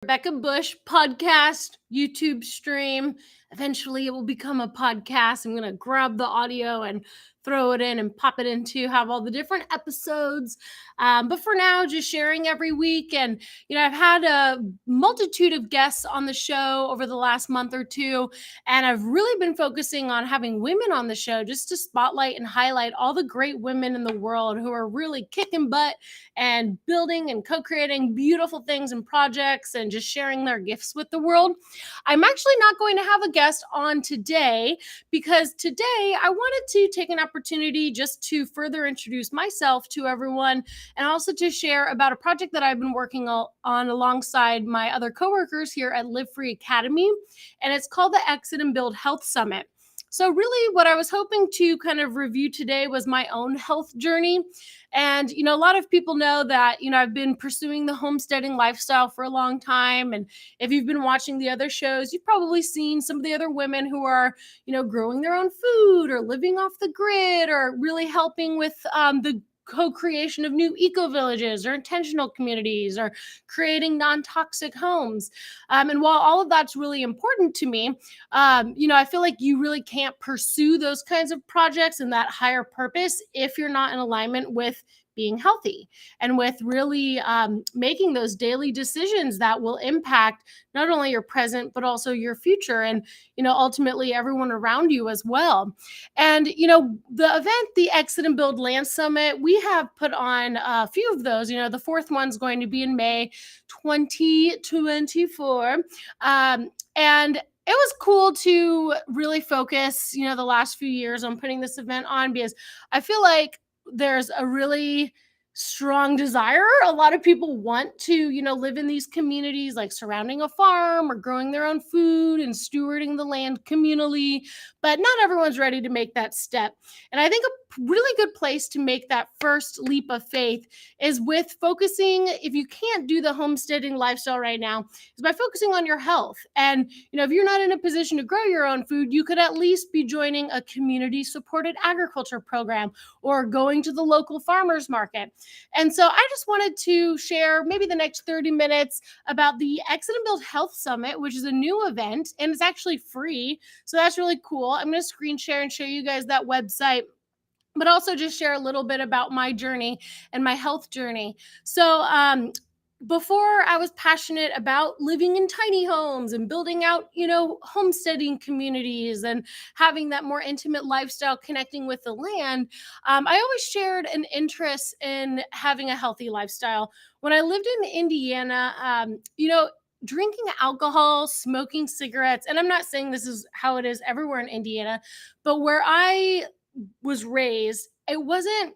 Rebecca Bush podcast, YouTube stream. Eventually, it will become a podcast. I'm going to grab the audio and throw it in and pop it into, have all the different episodes. But for now, just sharing every week. And, I've had a multitude of guests on the show over the last month or two. And I've really been focusing on having women on the show just to spotlight and highlight all the great women in the world who are really kicking butt and building and co-creating beautiful things and projects and just sharing their gifts with the world. I'm actually not going to have a guest on today because today I wanted to take an opportunity just to further introduce myself to everyone and also to share about a project that I've been working on alongside my other coworkers here at Live Free Academy, and it's called the Exit and Build Health Summit. So really what I was hoping to kind of review today was my own health journey. And, a lot of people know that, I've been pursuing the homesteading lifestyle for a long time. And if you've been watching the other shows, you've probably seen some of the other women who are, growing their own food or living off the grid or really helping with the co-creation of new eco-villages or intentional communities or creating non-toxic homes. And while all of that's really important to me, I feel like you really can't pursue those kinds of projects and that higher purpose if you're not in alignment with being healthy and with really making those daily decisions that will impact not only your present, but also your future and, ultimately everyone around you as well. And, the event, the Exit and Build Land Summit, we have put on a few of those. The fourth one's going to be in May 2024. And it was cool to really focus, the last few years on putting this event on because I feel like there's a really strong desire. A lot of people want to, live in these communities, like surrounding a farm or growing their own food and stewarding the land communally, but not everyone's ready to make that step. And I think a really good place to make that first leap of faith is with focusing, if you can't do the homesteading lifestyle right now, is by focusing on your health. And, if you're not in a position to grow your own food, you could at least be joining a community supported agriculture program or going to the local farmers market. And so I just wanted to share maybe the next 30 minutes about the Exit and Build Health Summit, which is a new event and it's actually free. So that's really cool. I'm going to screen share and show you guys that website, but also just share a little bit about my journey and my health journey. So, before I was passionate about living in tiny homes and building out, homesteading communities and having that more intimate lifestyle connecting with the land, I always shared an interest in having a healthy lifestyle. When I lived in Indiana, drinking alcohol, smoking cigarettes, and I'm not saying this is how it is everywhere in Indiana, but where I was raised, it wasn't,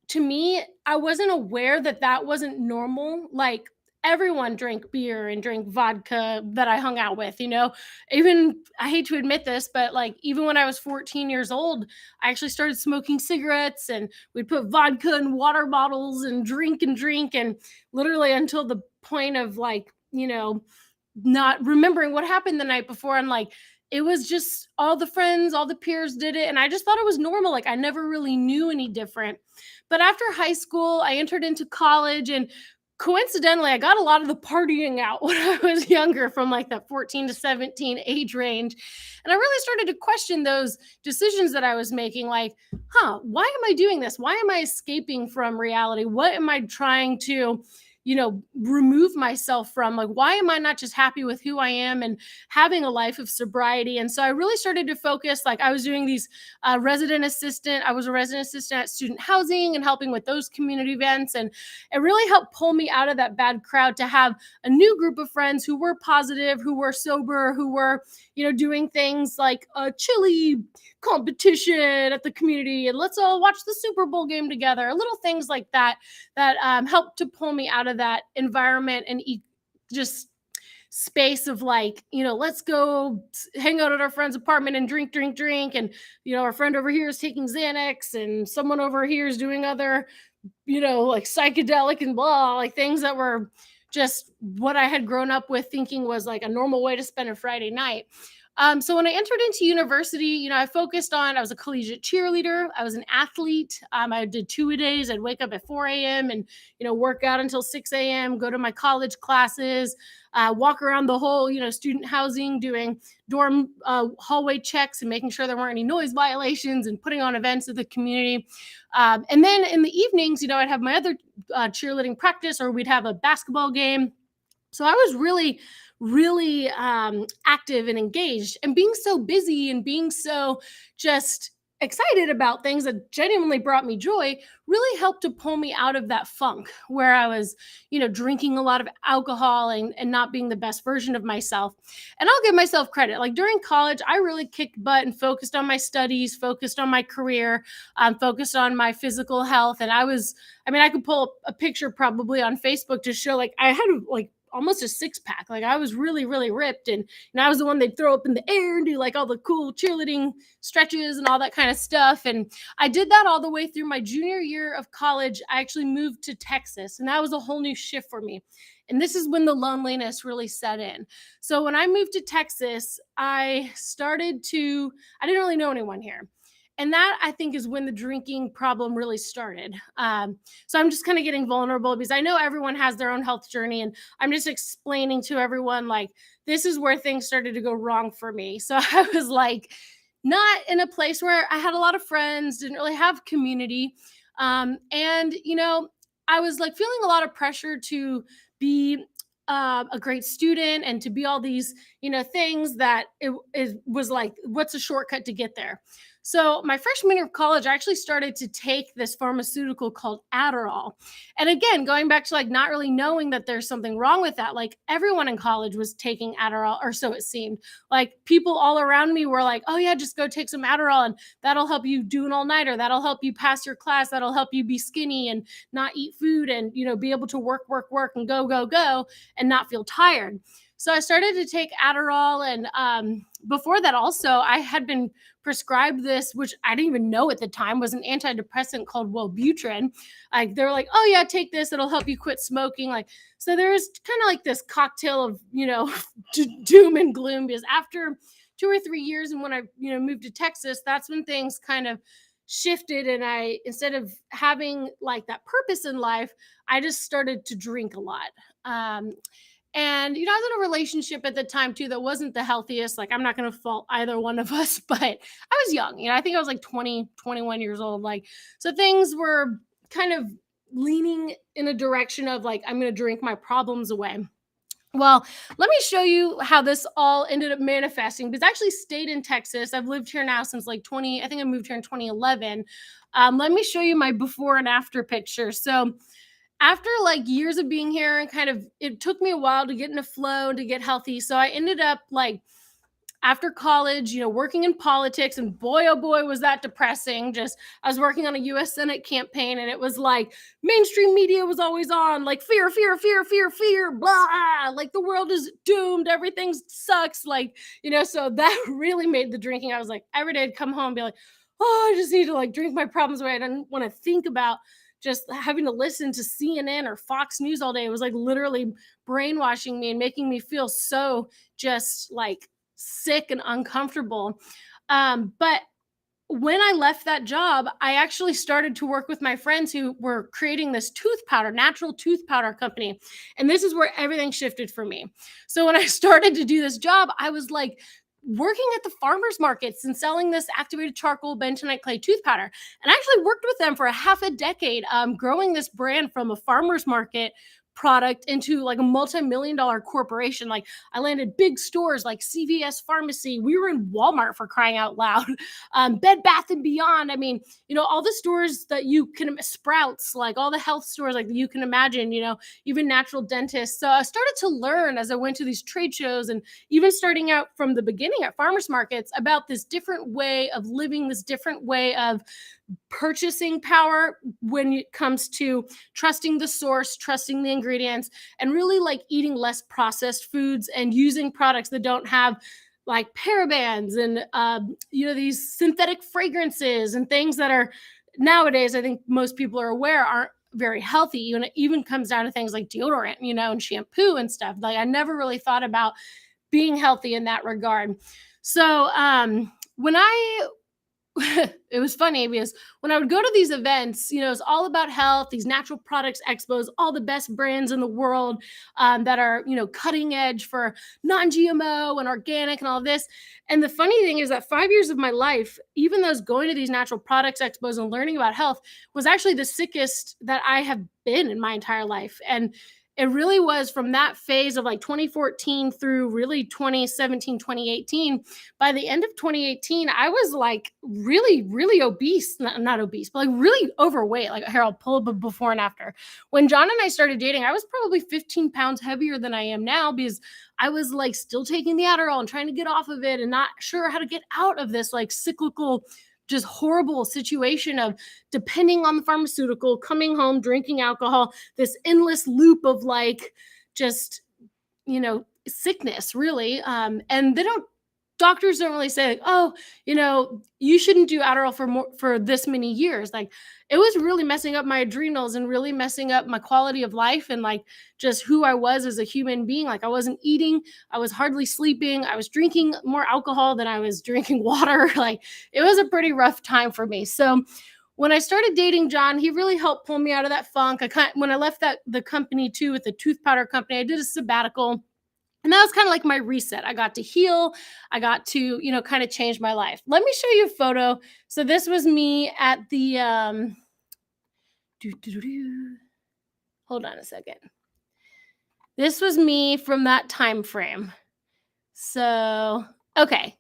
to me, I wasn't aware that that wasn't normal. Like everyone drank beer and drank vodka that I hung out with, even, I hate to admit this, but like even when I was 14 years old, I actually started smoking cigarettes and we'd put vodka in water bottles and drink and literally until the point of like, not remembering what happened the night before. And like, it was just all the friends, all the peers did it. And I just thought it was normal. Like I never really knew any different. But after high school, I entered into college and coincidentally, I got a lot of the partying out when I was younger from like that 14 to 17 age range. And I really started to question those decisions that I was making. Like, why am I doing this? Why am I escaping from reality? What am I trying to remove myself from? Like, why am I not just happy with who I am and having a life of sobriety? And so I really started to focus, like I was doing these I was a resident assistant at student housing and helping with those community events. And it really helped pull me out of that bad crowd to have a new group of friends who were positive, who were sober, who were, doing things like a chili competition at the community and let's all watch the Super Bowl game together, little things like that helped to pull me out of that environment and just space of like, let's go hang out at our friend's apartment and drink. And, our friend over here is taking Xanax and someone over here is doing other, like psychedelic and blah, like things that were just what I had grown up with thinking was like a normal way to spend a Friday night. So when I entered into university, I focused on, I was a collegiate cheerleader. I was an athlete. I did 2 a days. I'd wake up at 4 a.m. and, work out until 6 a.m., go to my college classes, walk around the whole, student housing, doing dorm hallway checks and making sure there weren't any noise violations and putting on events of the community. And then in the evenings, I'd have my other cheerleading practice, or we'd have a basketball game. So I was really, really active and engaged, and being so busy and being so just excited about things that genuinely brought me joy really helped to pull me out of that funk where I was, drinking a lot of alcohol and not being the best version of myself. And I'll give myself credit. Like during college, I really kicked butt and focused on my studies, focused on my career, focused on my physical health. And I could pull up a picture probably on Facebook to show like I had like almost a six pack. Like I was really, really ripped. And I was the one they'd throw up in the air and do like all the cool cheerleading stretches and all that kind of stuff. And I did that all the way through my junior year of college. I actually moved to Texas, and that was a whole new shift for me. And this is when the loneliness really set in. So when I moved to Texas, I didn't really know anyone here. And that, I think, is when the drinking problem really started. So I'm just kind of getting vulnerable because I know everyone has their own health journey, and I'm just explaining to everyone like this is where things started to go wrong for me. So I was like not in a place where I had a lot of friends, didn't really have community. And I was like feeling a lot of pressure to be a great student and to be all these, things that it was like, what's a shortcut to get there? So my freshman year of college, I actually started to take this pharmaceutical called Adderall. And again, going back to like not really knowing that there's something wrong with that, like everyone in college was taking Adderall, or so it seemed. Like people all around me were like, oh yeah, just go take some Adderall and that'll help you do an all-nighter. That'll help you pass your class. That'll help you be skinny and not eat food and, be able to work and go and not feel tired. So I started to take Adderall. And before that, also, I had been prescribed this, which I didn't even know at the time was an antidepressant called Wellbutrin. Like they're like, oh yeah, take this; it'll help you quit smoking. Like so, there was kind of like this cocktail of doom and gloom. Because after 2 or 3 years, and when I moved to Texas, that's when things kind of shifted, and I, instead of having like that purpose in life, I just started to drink a lot. And I was in a relationship at the time too that wasn't the healthiest. Like I'm not going to fault either one of us, but I was young. I think I was like 20, 21 years old. Like so things were kind of leaning in a direction of like I'm going to drink my problems away. Well, let me show you how this all ended up manifesting, because I actually stayed in Texas. I've lived here now since like I think I moved here in 2011. Let me show you my before and after picture. So after like years of being here, and kind of it took me a while to get in a flow and to get healthy. So I ended up like after college, working in politics, and boy, oh boy, was that depressing. Just, I was working on a US Senate campaign, and it was like mainstream media was always on, like fear, fear, fear, fear, fear, blah, like the world is doomed, everything sucks. Like, so that really made the drinking. I was like, every day I'd come home and be like, oh, I just need to like drink my problems away. I didn't want to think about just having to listen to CNN or Fox News all day. It was like literally brainwashing me and making me feel so just like sick and uncomfortable. But when I left that job, I actually started to work with my friends who were creating this tooth powder, natural tooth powder company. And this is where everything shifted for me. So when I started to do this job, I was like working at the farmers markets and selling this activated charcoal bentonite clay tooth powder. And I actually worked with them for a half a decade, growing this brand from a farmers market product into like a multi-million-dollar corporation. Like I landed big stores like CVS Pharmacy. We were in Walmart, for crying out loud. Bed Bath and Beyond. I mean, all the stores that you can, Sprouts, like all the health stores like you can imagine, even natural dentists. So I started to learn as I went to these trade shows, and even starting out from the beginning at farmers markets, about this different way of living, this different way of purchasing power when it comes to trusting the source, trusting the ingredients, and really like eating less processed foods and using products that don't have like parabens and these synthetic fragrances and things that are nowadays, I think most people are aware, aren't very healthy. It even comes down to things like deodorant, and shampoo and stuff. Like I never really thought about being healthy in that regard. So when I it was funny because when I would go to these events, it's all about health, these natural products expos, all the best brands in the world that are, cutting edge for non GMO and organic and all of this. And the funny thing is that 5 years of my life, even those going to these natural products expos and learning about health, was actually the sickest that I have been in my entire life. And it really was from that phase of like 2014 through really 2017, 2018. By the end of 2018, I was like really, really obese, not obese, but like really overweight. Like, here, I'll pull up a before and after. When John and I started dating, I was probably 15 pounds heavier than I am now because I was like still taking the Adderall and trying to get off of it and not sure how to get out of this like cyclical, just horrible situation of depending on the pharmaceutical, coming home, drinking alcohol, this endless loop of like just, sickness really. And doctors don't really say like, oh, you shouldn't do Adderall for this many years. Like, it was really messing up my adrenals and really messing up my quality of life and like just who I was as a human being. Like, I wasn't eating, I was hardly sleeping, I was drinking more alcohol than I was drinking water. Like, it was a pretty rough time for me. So when I started dating John, he really helped pull me out of that funk. When I left the company too, with the tooth powder company, I did a sabbatical. And that was kind of like my reset. I got to heal. I got to, kind of change my life. Let me show you a photo. So this was me at the hold on a second. This was me from that time frame. So, okay.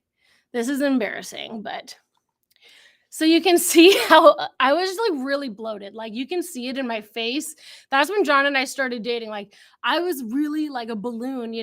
This is embarrassing, but so you can see how I was like really bloated. Like, you can see it in my face. That's when John and I started dating. Like, I was really like a balloon.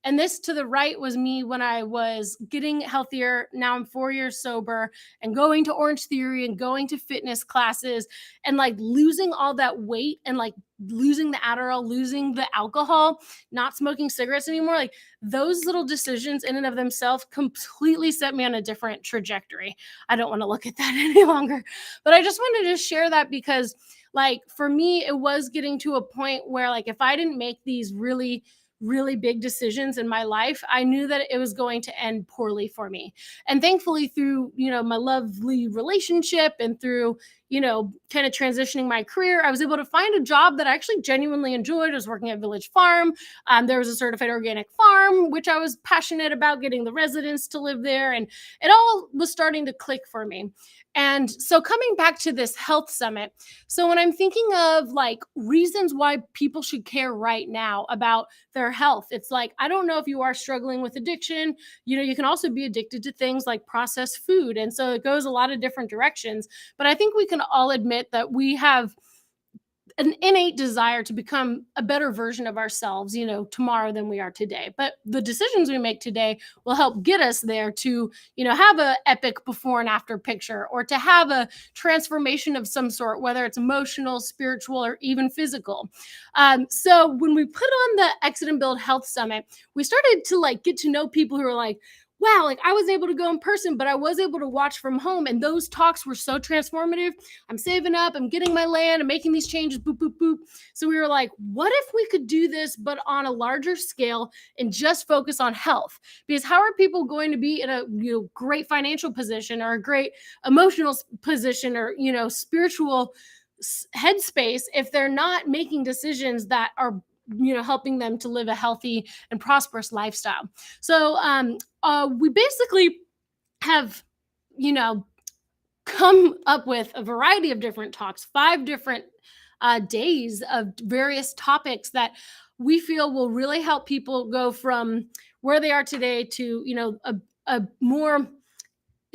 And this to the right was me when I was getting healthier. Now I'm 4 years sober and going to Orange Theory and going to fitness classes and like losing all that weight and like losing the Adderall, losing the alcohol, not smoking cigarettes anymore. Like, those little decisions in and of themselves completely set me on a different trajectory. I don't want to look at that any longer, but I just wanted to share that because like for me, it was getting to a point where like if I didn't make these really, really big decisions in my life, I knew that it was going to end poorly for me. And thankfully through, my lovely relationship and through, kind of transitioning my career, I was able to find a job that I actually genuinely enjoyed. I was working at Village Farm. There was a certified organic farm, which I was passionate about, getting the residents to live there. And it all was starting to click for me. And so coming back to this health summit, so when I'm thinking of like reasons why people should care right now about their health, it's like, I don't know if you are struggling with addiction. You can also be addicted to things like processed food. And so it goes a lot of different directions. But I think we can all admit that we have an innate desire to become a better version of ourselves, tomorrow than we are today. But the decisions we make today will help get us there to, have a epic before and after picture or to have a transformation of some sort, whether it's emotional, spiritual, or even physical. So when we put on the Exit and Build Health Summit, we started to like get to know people who are like, wow, like I was able to go in person, but I was able to watch from home. And those talks were so transformative. I'm saving up, I'm getting my land, I'm making these changes, boop, boop, boop. So we were like, what if we could do this, but on a larger scale and just focus on health? Because how are people going to be in a great financial position or a great emotional position or, spiritual headspace if they're not making decisions that are helping them to live a healthy and prosperous lifestyle? So we basically have, come up with a variety of different talks, 5 different days of various topics that we feel will really help people go from where they are today to, a more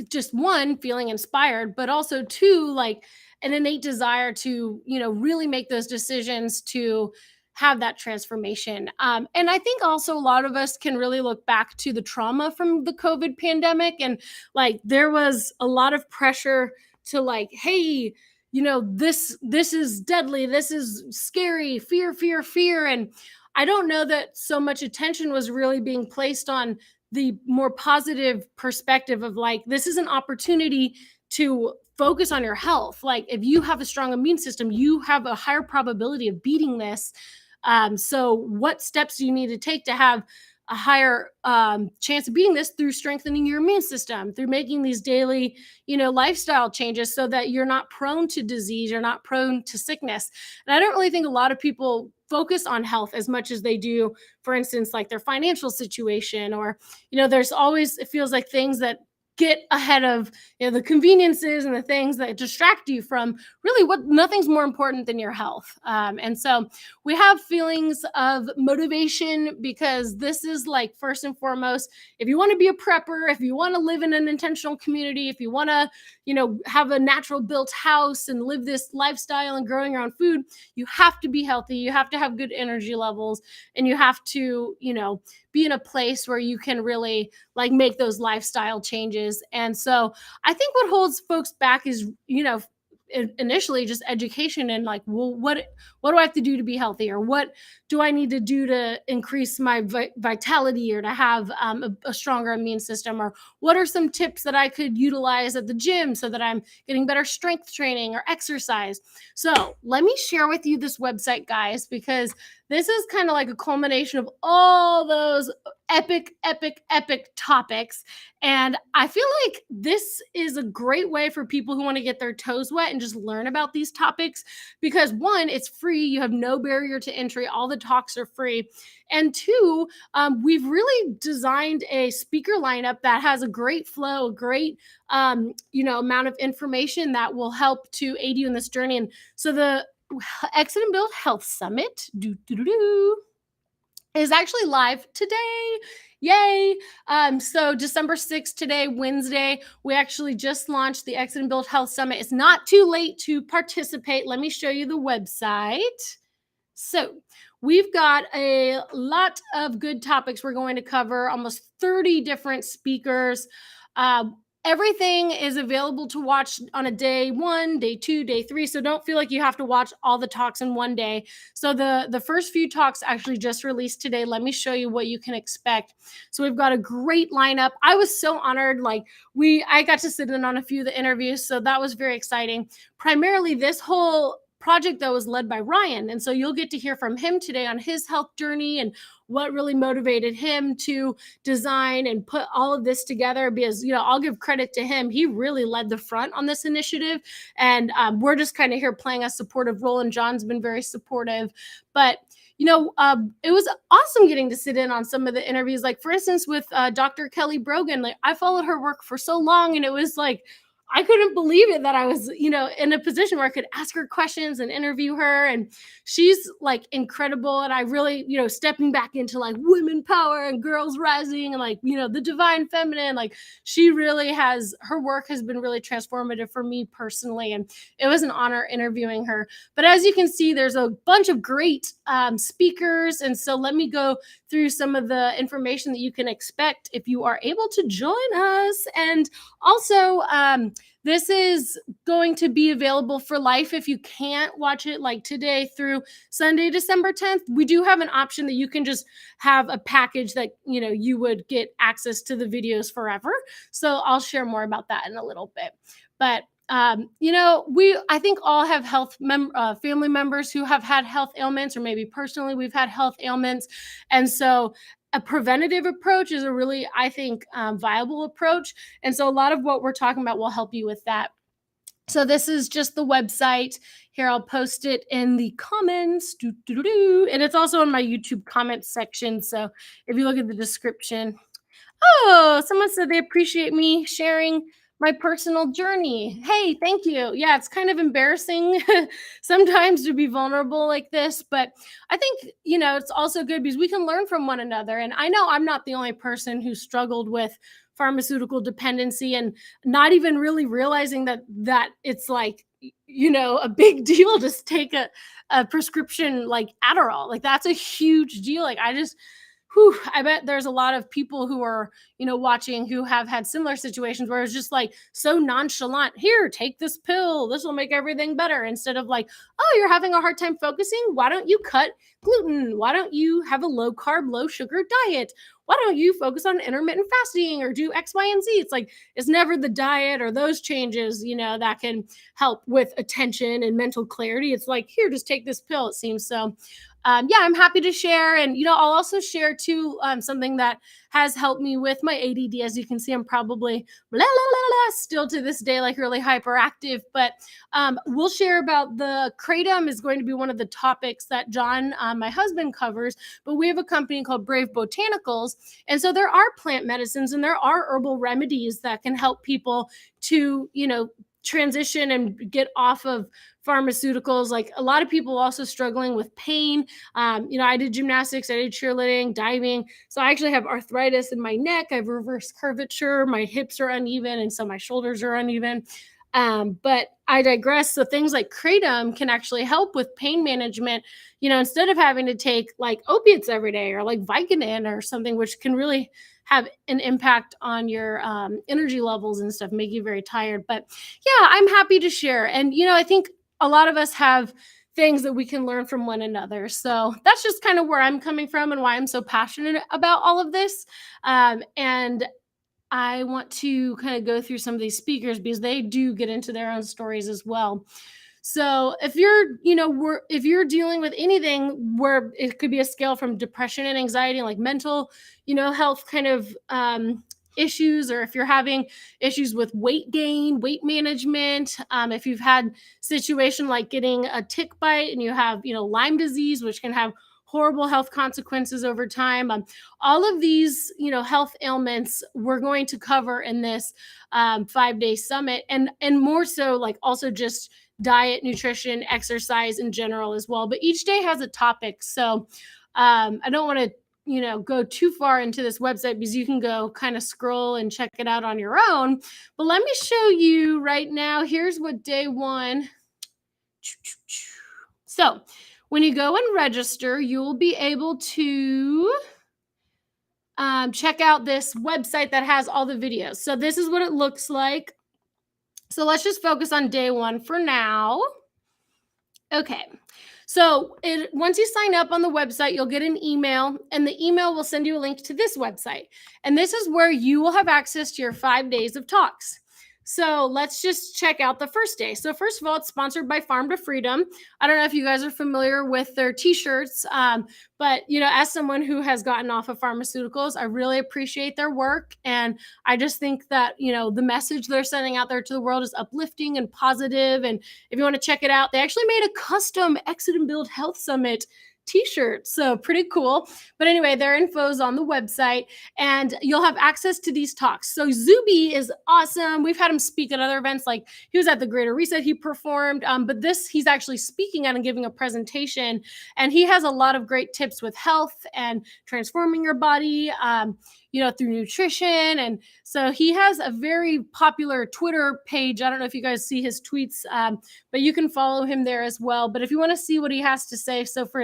just one, feeling inspired, but also two, like an innate desire to, really make those decisions to have that transformation. And I think also a lot of us can really look back to the trauma from the COVID pandemic. And like, there was a lot of pressure to like, hey, this is deadly. This is scary, fear, fear, fear. And I don't know that so much attention was really being placed on the more positive perspective of like, this is an opportunity to focus on your health. Like, if you have a strong immune system, you have a higher probability of beating this. So what steps do you need to take to have a higher chance of being this through strengthening your immune system, through making these daily, lifestyle changes so that you're not prone to disease, you're not prone to sickness. And I don't really think a lot of people focus on health as much as they do, for instance, like their financial situation, or, there's always, it feels like things that get ahead of the conveniences and the things that distract you from really what nothing's more important than your health. And so we have feelings of motivation because this is like first and foremost, if you want to be a prepper, if you want to live in an intentional community, if you want to have a natural built house and live this lifestyle and growing your own food, you have to be healthy, you have to have good energy levels, and you have to be in a place where you can really like make those lifestyle changes. And so I think what holds folks back is, initially just education and like, well, what do I have to do to be healthy, or what do I need to do to increase my vitality, or to have a stronger immune system, or what are some tips that I could utilize at the gym so that I'm getting better strength training or exercise. So let me share with you this website, guys, because this is kind of like a culmination of all those epic topics. And I feel like this is a great way for people who want to get their toes wet and just learn about these topics, because one, it's free. You have no barrier to entry. All the talks are free. And two, we've really designed a speaker lineup that has a great flow, a great, amount of information that will help to aid you in this journey. And so the Exit and Build Health Summit is actually live today. Yay. So December 6th, today, Wednesday, we actually just launched the Exit and Build Health Summit. It's not too late to participate. Let me show you the website. So we've got a lot of good topics we're going to cover, almost 30 different speakers. Everything is available to watch on a day 1, day 2, day 3. So don't feel like you have to watch all the talks in one day. So the first few talks actually just released today. Let me show you what you can expect. So we've got a great lineup. I was so honored. I got to sit in on a few of the interviews. So that was very exciting. Primarily this whole project that was led by Ryan. And so you'll get to hear from him today on his health journey and what really motivated him to design and put all of this together, because, I'll give credit to him. He really led the front on this initiative. And we're just kind of here playing a supportive role. And John's been very supportive. But it was awesome getting to sit in on some of the interviews. Like, for instance, with Dr. Kelly Brogan, I followed her work for so long, and it was like, I couldn't believe it that I was, in a position where I could ask her questions and interview her. And she's like incredible. And I really, stepping back into like women power and girls rising and the divine feminine, she really her work has been really transformative for me personally. And it was an honor interviewing her. But as you can see, there's a bunch of great speakers. And so let me go through some of the information that you can expect if you are able to join us. And also, this is going to be available for life if you can't watch it like today through Sunday, December 10th. We do have an option that you can just have a package that, you would get access to the videos forever. So I'll share more about that in a little bit. But I think all have family members who have had health ailments, or maybe personally we've had health ailments. And so a preventative approach is a really, I think, viable approach. And so a lot of what we're talking about will help you with that. So this is just the website. Here, I'll post it in the comments. And it's also in my YouTube comments section. So if you look at the description. Oh, someone said they appreciate me sharing my personal journey. Hey, thank you. Yeah, it's kind of embarrassing sometimes to be vulnerable like this, but I think, it's also good because we can learn from one another. And I know I'm not the only person who struggled with pharmaceutical dependency and not even really realizing that it's like, a big deal to take a prescription like Adderall. That's a huge deal. I bet there's a lot of people who are, watching who have had similar situations where it's just so nonchalant. Here, take this pill. This will make everything better. Instead of oh, you're having a hard time focusing. Why don't you cut gluten? Why don't you have a low carb, low sugar diet? Why don't you focus on intermittent fasting or do X, Y, and Z? It's never the diet or those changes, that can help with attention and mental clarity. It's here, just take this pill, it seems. So yeah, I'm happy to share. And, I'll also share too something that has helped me with my ADD. As you can see, I'm probably blah, blah, blah, blah, still to this day, like really hyperactive. But we'll share about the kratom is going to be one of the topics that John, my husband, covers. But we have a company called Brave Botanicals. And so there are plant medicines and there are herbal remedies that can help people to, transition and get off of pharmaceuticals. Like a lot of people also struggling with pain. I did gymnastics, I did cheerleading, diving. So I actually have arthritis in my neck. I have reverse curvature. My hips are uneven. And so my shoulders are uneven. But I digress. So things like kratom can actually help with pain management, instead of having to take like opiates every day or like Vicodin or something, which can really have an impact on your energy levels and stuff, make you very tired. But yeah, I'm happy to share. And, I think a lot of us have things that we can learn from one another. So that's just kind of where I'm coming from and why I'm so passionate about all of this. And I want to kind of go through some of these speakers because they do get into their own stories as well. So if you're, if you're dealing with anything where it could be a scale from depression and anxiety, like mental, health kind of issues, or if you're having issues with weight gain, weight management, if you've had situation like getting a tick bite and you have, Lyme disease, which can have horrible health consequences over time. All of these, health ailments we're going to cover in this 5-day summit, and more so like also just diet, nutrition, exercise in general as well. But each day has a topic. So I don't want to, go too far into this website because you can go kind of scroll and check it out on your own. But let me show you right now. Here's what day one. So when you go and register, you'll be able to check out this website that has all the videos. So this is what it looks like. So let's just focus on day one for now. Okay. So once you sign up on the website, you'll get an email, and the email will send you a link to this website. And this is where you will have access to your 5 days of talks. So let's just check out the first day. So first of all, it's sponsored by Farm to Freedom. I don't know if you guys are familiar with their t-shirts, but as someone who has gotten off of pharmaceuticals, I really appreciate their work. And I just think that, the message they're sending out there to the world is uplifting and positive. And if you want to check it out, they actually made a custom Exit and Build Health Summit t-shirt. So pretty cool. But anyway, their info is on the website and you'll have access to these talks. So Zuby is awesome. We've had him speak at other events. Like he was at the Greater Reset, he performed, but he's actually speaking at and giving a presentation. And he has a lot of great tips with health and transforming your body, through nutrition. And so he has a very popular Twitter page. I don't know if you guys see his tweets, but you can follow him there as well. But if you want to see what he has to say, so for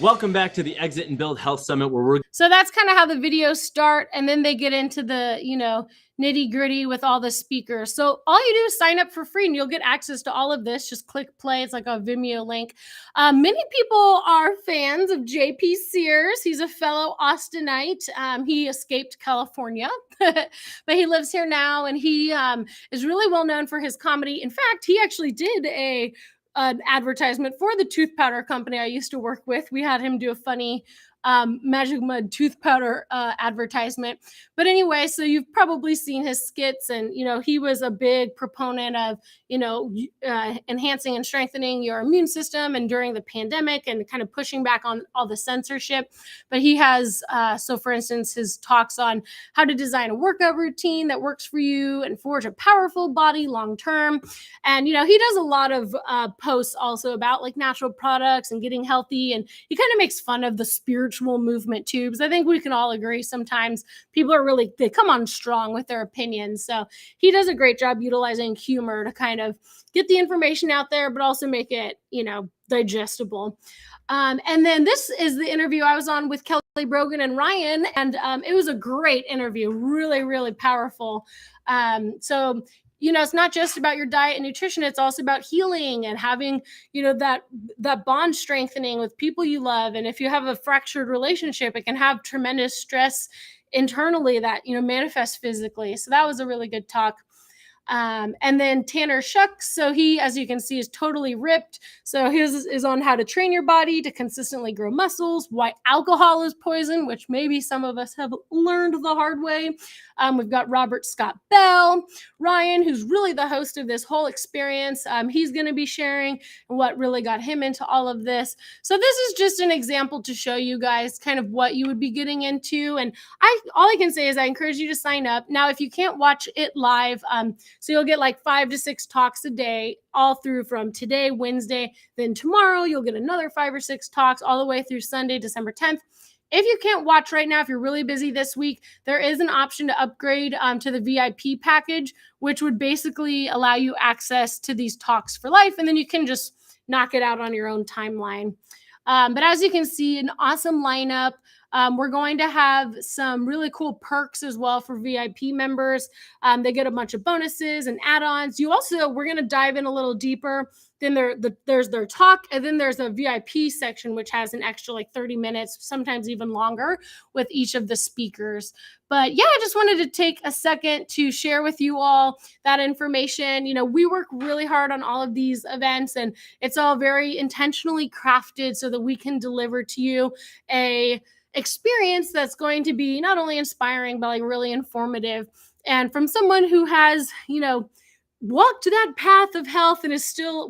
Welcome back to the Exit and Build Health Summit, where we're... So that's kind of how the videos start, and then they get into the, nitty gritty with all the speakers. So all you do is sign up for free and you'll get access to all of this. Just click play. It's like a Vimeo link. Many people are fans of JP Sears. He's a fellow Austinite. He escaped California, but he lives here now, and he is really well known for his comedy. In fact, he actually did an advertisement for the tooth powder company I used to work with. We had him do a funny Magic Mud tooth powder advertisement. But anyway, so you've probably seen his skits, and he was a big proponent of enhancing and strengthening your immune system, and during the pandemic, and kind of pushing back on all the censorship. But he has so for instance, his talks on how to design a workout routine that works for you and forge a powerful body long term. And he does a lot of posts also about like natural products and getting healthy, and he kind of makes fun of the spiritual movement too, because I think we can all agree sometimes people are they come on strong with their opinions. So he does a great job utilizing humor to kind of get the information out there, but also make it, digestible. And then this is the interview I was on with Kelly Brogan and Ryan, and it was a great interview, really, really powerful. So it's not just about your diet and nutrition. It's also about healing and having, that bond strengthening with people you love. And if you have a fractured relationship, it can have tremendous stress internally that, manifest physically. So that was a really good talk. And then Tanner Shucks, so he, as you can see, is totally ripped. So his is on how to train your body to consistently grow muscles, why alcohol is poison, which maybe some of us have learned the hard way. We've got Robert Scott Bell, Ryan, who's really the host of this whole experience. He's going to be sharing what really got him into all of this. So this is just an example to show you guys kind of what you would be getting into. And all I can say is I encourage you to sign up. Now, if you can't watch it live, so you'll get like 5 to 6 talks a day, all through from today, Wednesday, then tomorrow you'll get another 5 or 6 talks all the way through Sunday, December 10th. If you can't watch right now, if you're really busy this week, there is an option to upgrade to the VIP package, which would basically allow you access to these talks for life, and then you can just knock it out on your own timeline. But as you can see, an awesome lineup. We're going to have some really cool perks as well for VIP members. They get a bunch of bonuses and add-ons. We're going to dive in a little deeper. Then there's their talk, and then there's a VIP section, which has an extra like 30 minutes, sometimes even longer, with each of the speakers. But yeah, I just wanted to take a second to share with you all that information. We work really hard on all of these events, and it's all very intentionally crafted so that we can deliver to you a experience that's going to be not only inspiring, but like really informative. And from someone who has, walked that path of health and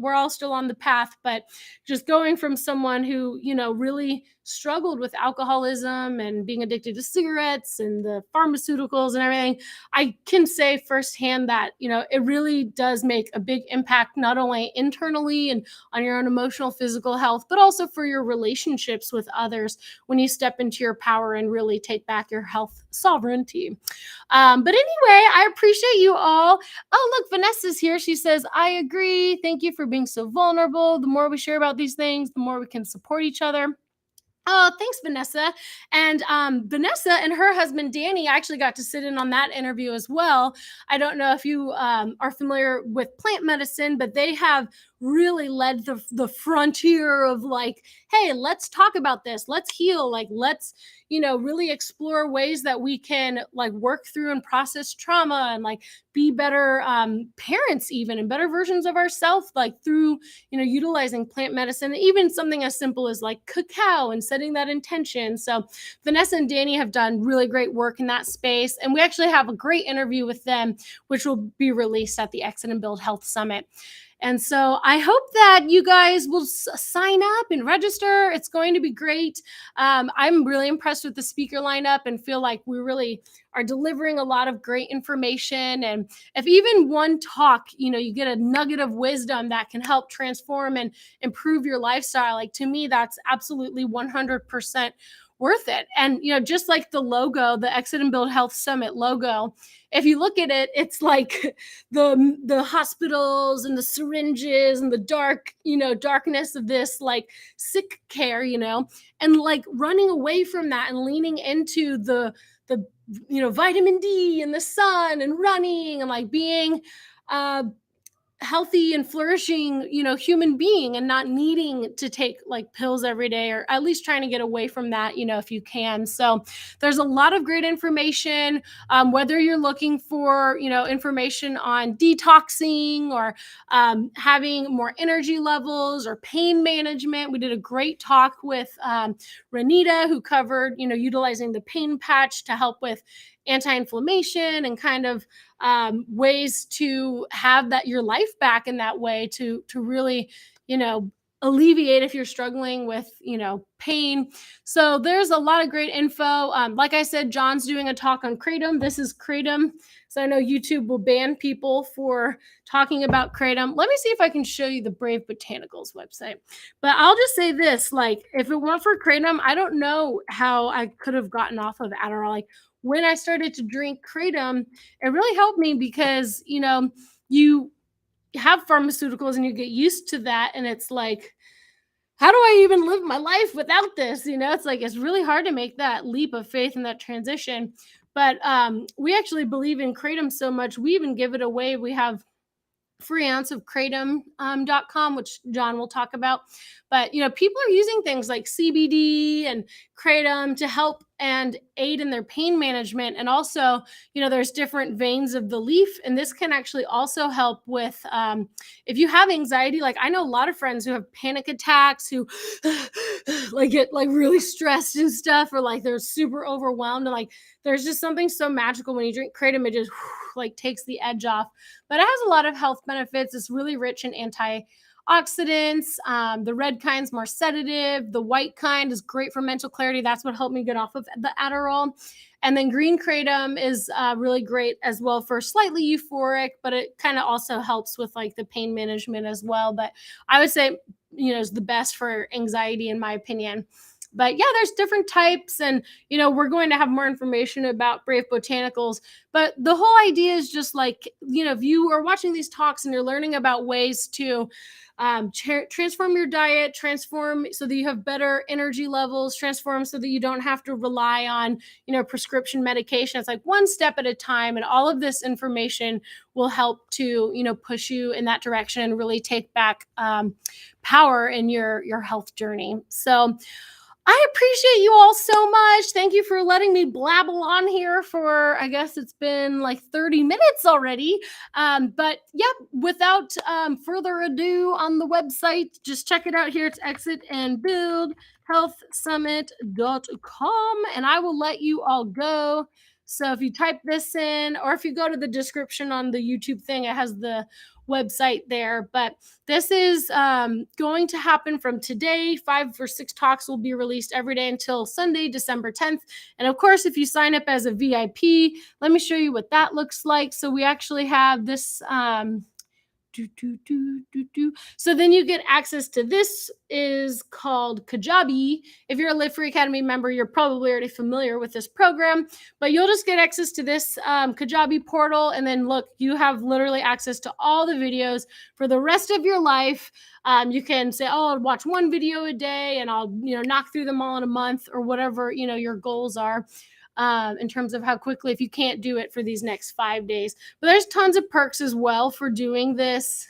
we're all still on the path, but just going from someone who, really struggled with alcoholism and being addicted to cigarettes and the pharmaceuticals and everything, I can say firsthand that, it really does make a big impact, not only internally and on your own emotional, physical health, but also for your relationships with others when you step into your power and really take back your health sovereignty. But anyway, I appreciate you all. Oh, look, Vanessa's here. She says, I agree. Thank you for being so vulnerable. The more we share about these things, the more we can support each other. Oh, thanks, Vanessa. And Vanessa and her husband, Danny, actually got to sit in on that interview as well. I don't know if you are familiar with plant medicine, but they have really led the frontier of like, hey, let's talk about this. Let's heal. Like, let's, really explore ways that we can like work through and process trauma and like be better parents even, and better versions of ourselves, like through, utilizing plant medicine, even something as simple as like cacao and setting that intention. So Vanessa and Danny have done really great work in that space. And we actually have a great interview with them, which will be released at the Exit and Build Health Summit. And so I hope that you guys will sign up and register. It's going to be great. I'm really impressed with the speaker lineup and feel like we really are delivering a lot of great information. And if even one talk, you get a nugget of wisdom that can help transform and improve your lifestyle, like to me, that's absolutely 100% worth it. And, just like the logo, the Exit and Build Health Summit logo, if you look at it, it's like the hospitals and the syringes and the darkness of this like sick care, and like running away from that and leaning into the vitamin D and the sun and running and like being healthy and flourishing, human being, and not needing to take like pills every day, or at least trying to get away from that, if you can. So there's a lot of great information, whether you're looking for, information on detoxing or having more energy levels or pain management. We did a great talk with Renita, who covered, utilizing the pain patch to help with anti-inflammation and kind of ways to have that your life back in that way to really, alleviate if you're struggling with, pain. So there's a lot of great info. Like I said, John's doing a talk on kratom. This is kratom. So I know YouTube will ban people for talking about kratom. Let me see if I can show you the Brave Botanicals website. But I'll just say this, like, if it weren't for kratom, I don't know how I could have gotten off of Adderall. Like, when I started to drink kratom, it really helped me because, you have pharmaceuticals and you get used to that. And it's like, how do I even live my life without this? It's like, it's really hard to make that leap of faith and that transition. But we actually believe in kratom so much, we even give it away. We have free ounce of kratom.com, which John will talk about. But, people are using things like CBD and kratom to help and aid in their pain management. And also, there's different veins of the leaf. And this can actually also help with, if you have anxiety. Like, I know a lot of friends who have panic attacks, who like get like really stressed and stuff, or like they're super overwhelmed. And like, there's just something so magical when you drink kratom. It just like takes the edge off. But it has a lot of health benefits. It's really rich in antioxidants. The red kind's more sedative. The white kind is great for mental clarity. That's what helped me get off of the Adderall. And then green kratom is really great as well for slightly euphoric, but it kind of also helps with like the pain management as well. But I would say, is the best for anxiety in my opinion. But yeah, there's different types, and we're going to have more information about Brave Botanicals. But the whole idea is just like, if you are watching these talks and you're learning about ways to transform your diet, transform so that you have better energy levels, transform so that you don't have to rely on prescription medication. It's like one step at a time, and all of this information will help to push you in that direction and really take back power in your health journey. So I appreciate you all so much. Thank you for letting me blabble on here for, I guess it's been like 30 minutes already. But yeah, without further ado, on the website, just check it out here. It's exitandbuildhealthsummit.com, and I will let you all go. So if you type this in, or if you go to the description on the YouTube thing, it has the website there. But this is going to happen from today. 5 or 6 talks will be released every day until Sunday, December 10th. And of course, if you sign up as a VIP, let me show you what that looks like. So we actually have this so then you get access to this, is called Kajabi. If you're a Live Free Academy member, you're probably already familiar with this program, but you'll just get access to this Kajabi portal. And then look, you have literally access to all the videos for the rest of your life. You can say, oh, I'll watch one video a day and I'll, knock through them all in a month, or whatever, your goals are. In terms of how quickly, if you can't do it for these next 5 days. But there's tons of perks as well for doing this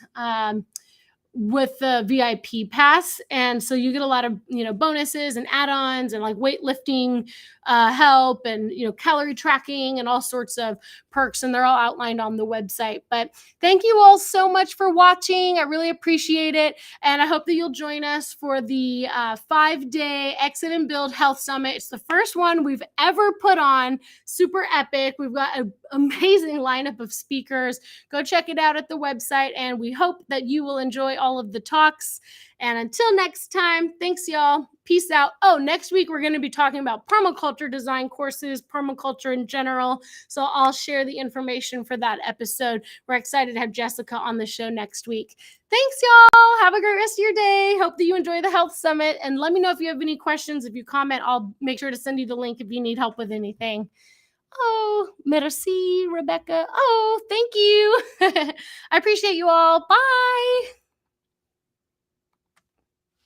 with the VIP pass. And so you get a lot of, bonuses and add-ons and like weightlifting help and, calorie tracking and all sorts of perks. And they're all outlined on the website. But thank you all so much for watching. I really appreciate it. And I hope that you'll join us for the 5-day Exit and Build Health Summit. It's the first one we've ever put on. Super epic. We've got an amazing lineup of speakers. Go check it out at the website. And we hope that you will enjoy all of the talks. And until next time, thanks, y'all. Peace out. Oh, next week, we're going to be talking about permaculture design courses, permaculture in general. So I'll share the information for that episode. We're excited to have Jessica on the show next week. Thanks, y'all. Have a great rest of your day. Hope that you enjoy the Health Summit. And let me know if you have any questions. If you comment, I'll make sure to send you the link if you need help with anything. Oh, merci, Rebecca. Oh, thank you. I appreciate you all. Bye.